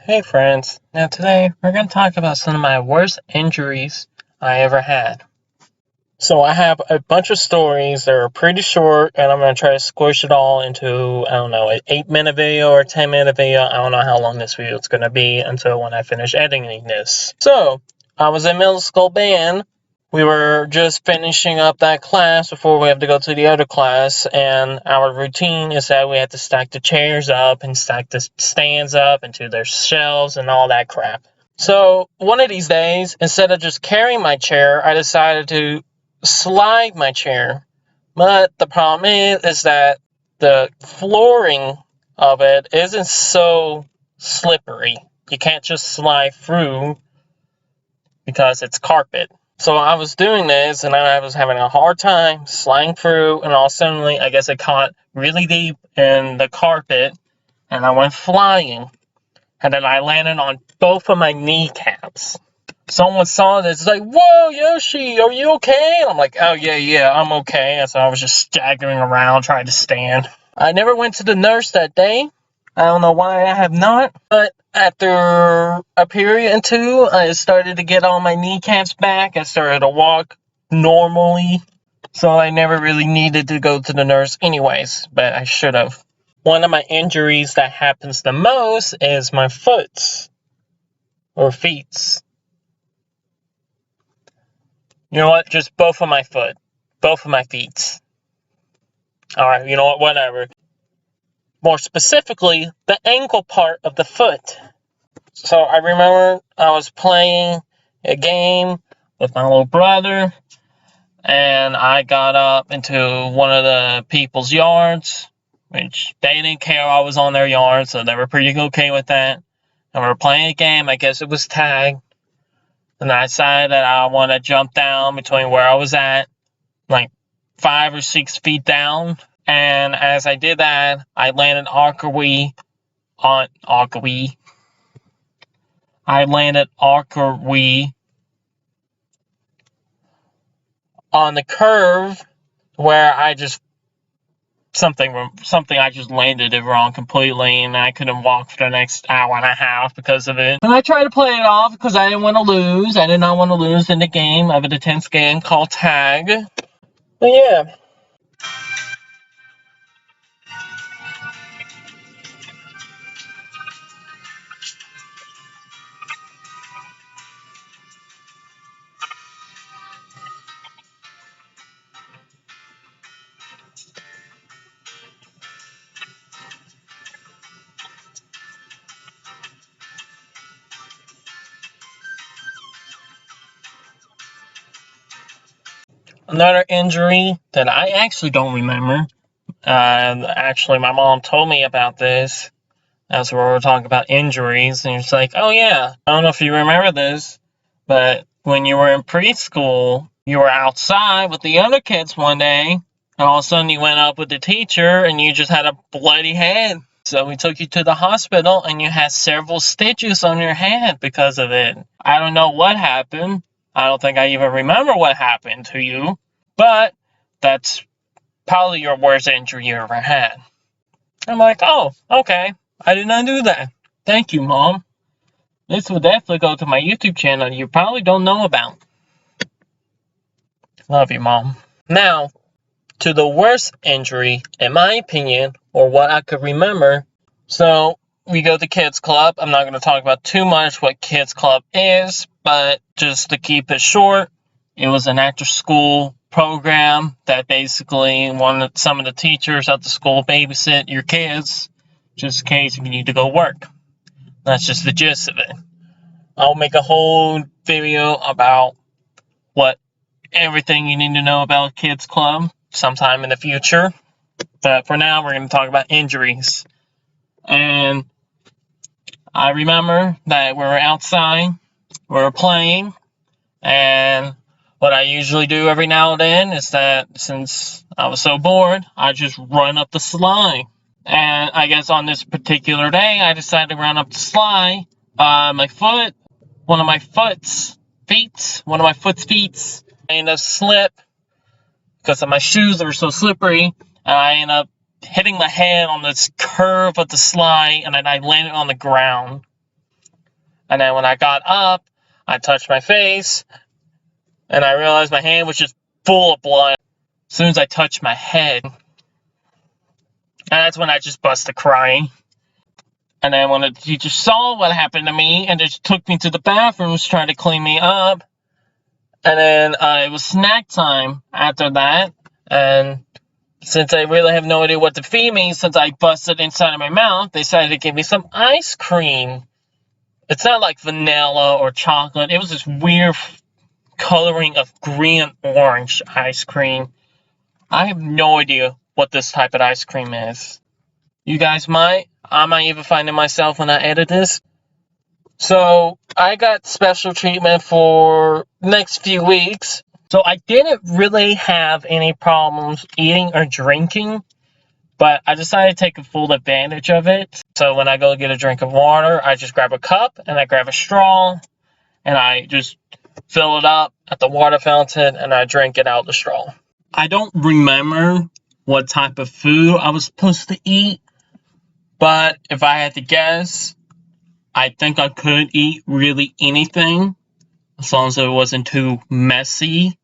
Hey friends, now today we're going to talk about some of my worst injuries I ever had. So I have a bunch of stories that are pretty short and I'm going to try to squish it all into, I don't know, an 8-minute video or 10-minute video. I don't know how long this video is going to be until when I finish editing this. So, I was in middle school band. We were just finishing up that class before we have to go to the other class, and our routine is that we have to stack the chairs up and stack the stands up into their shelves and all that crap. So one of these days, instead of just carrying my chair, I decided to slide my chair. But the problem is that the flooring of it isn't so slippery. You can't just slide through because it's carpet. So I was doing this, and I was having a hard time sliding through, and all suddenly, I guess it caught really deep in the carpet, and I went flying. And then I landed on both of my kneecaps. Someone saw this, like, "Whoa, Yoshi, are you okay?" And I'm like, "Oh, yeah, I'm okay." And so I was just staggering around, trying to stand. I never went to the nurse that day. I don't know why I have not, but after a period or two, I started to get all my kneecaps back. I started to walk normally, so I never really needed to go to the nurse anyways, but I should have. One of my injuries that happens the most is my foot or feet. You know what? Just both of my feet. Alright, you know what? Whatever. More specifically, the ankle part of the foot. So I remember I was playing a game with my little brother, and I got up into one of the people's yards, which they didn't care I was on their yard, so they were pretty okay with that. And we were playing a game, I guess it was tag, and I decided that I want to jump down between where I was at, like 5 or 6 feet down. And as I did that, I landed awkwardly on the curve where I just I just landed it wrong completely, and I couldn't walk for the next hour and a half because of it. And I tried to play it off because I didn't want to lose. I did not want to lose in the game of an intense game called tag. But yeah. Another injury that I actually don't remember. Actually, my mom told me about this as we were talking about injuries, and it's like, oh yeah, I don't know if you remember this, but when you were in preschool, you were outside with the other kids one day, and all of a sudden you went up with the teacher, and you just had a bloody head. So we took you to the hospital, and you had several stitches on your head because of it. I don't know what happened. I don't think I even remember what happened to you, but that's probably your worst injury you ever had. I'm like, oh, okay. I did not do that. Thank you, Mom. This will definitely go to my YouTube channel you probably don't know about. Love you, Mom. Now, to the worst injury, in my opinion, or what I could remember. So, we go to Kids Club. I'm not going to talk about too much what Kids Club is, but just to keep it short, it was an after-school program that basically wanted some of the teachers at the school babysit your kids, just in case you need to go work. That's just the gist of it. I'll make a whole video about everything you need to know about Kids Club sometime in the future. But for now, we're going to talk about injuries. And I remember that we were outside, we were playing, and what I usually do every now and then is that since I was so bored, I just run up the slide. And I guess on this particular day, I decided to run up the slide. One of my foot's feet, I ended up slip because of my shoes that were so slippery, and I ended up hitting my head on this curve of the slide, and then I landed on the ground. And then when I got up, I touched my face, and I realized my hand was just full of blood. As soon as I touched my head, and that's when I just busted crying. And then when the teacher saw what happened to me and just took me to the bathrooms trying to clean me up. And then it was snack time after that. And since I really have no idea what to feed me since I busted inside of my mouth, they decided to give me some ice cream. It's not like vanilla or chocolate. It was this weird coloring of green and orange ice cream. I have no idea what this type of ice cream is. You guys might. I might even find it myself when I edit this. So I got special treatment for the next few weeks. So I didn't really have any problems eating or drinking, but I decided to take full advantage of it. So when I go get a drink of water, I just grab a cup and I grab a straw and I just fill it up at the water fountain and I drink it out the straw. I don't remember what type of food I was supposed to eat, but if I had to guess, I think I could eat really anything as long as it wasn't too messy.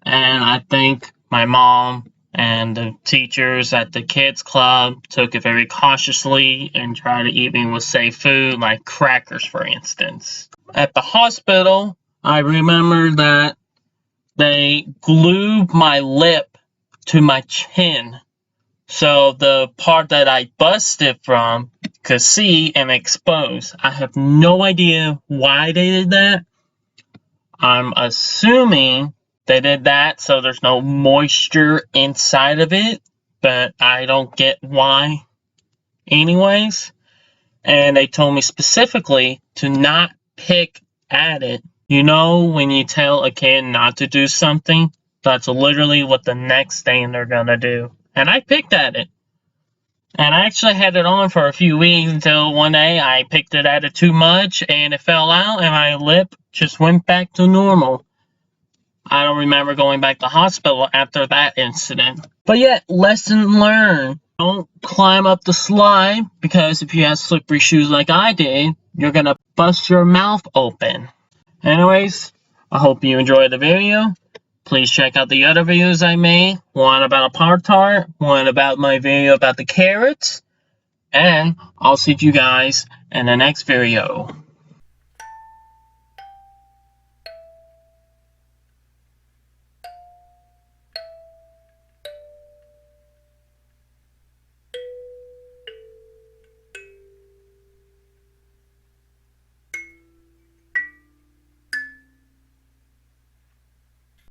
And I think my mom and the teachers at the kids club took it very cautiously and tried to eat me with safe food, like crackers, for instance. At the hospital, I remember that they glued my lip to my chin, so the part that I busted from could see and expose. I have no idea why they did that. I'm assuming they did that so there's no moisture inside of it, but I don't get why anyways. And they told me specifically to not pick at it. You know, when you tell a kid not to do something, that's literally what the next thing they're gonna do. And I picked at it. And I actually had it on for a few weeks until one day I picked it at it too much and it fell out and my lip just went back to normal. I don't remember going back to the hospital after that incident. But yeah, lesson learned. Don't climb up the slide, because if you have slippery shoes like I did, you're gonna bust your mouth open. Anyways, I hope you enjoyed the video. Please check out the other videos I made. One about a Pop-Tart, one about my video about the carrots. And I'll see you guys in the next video.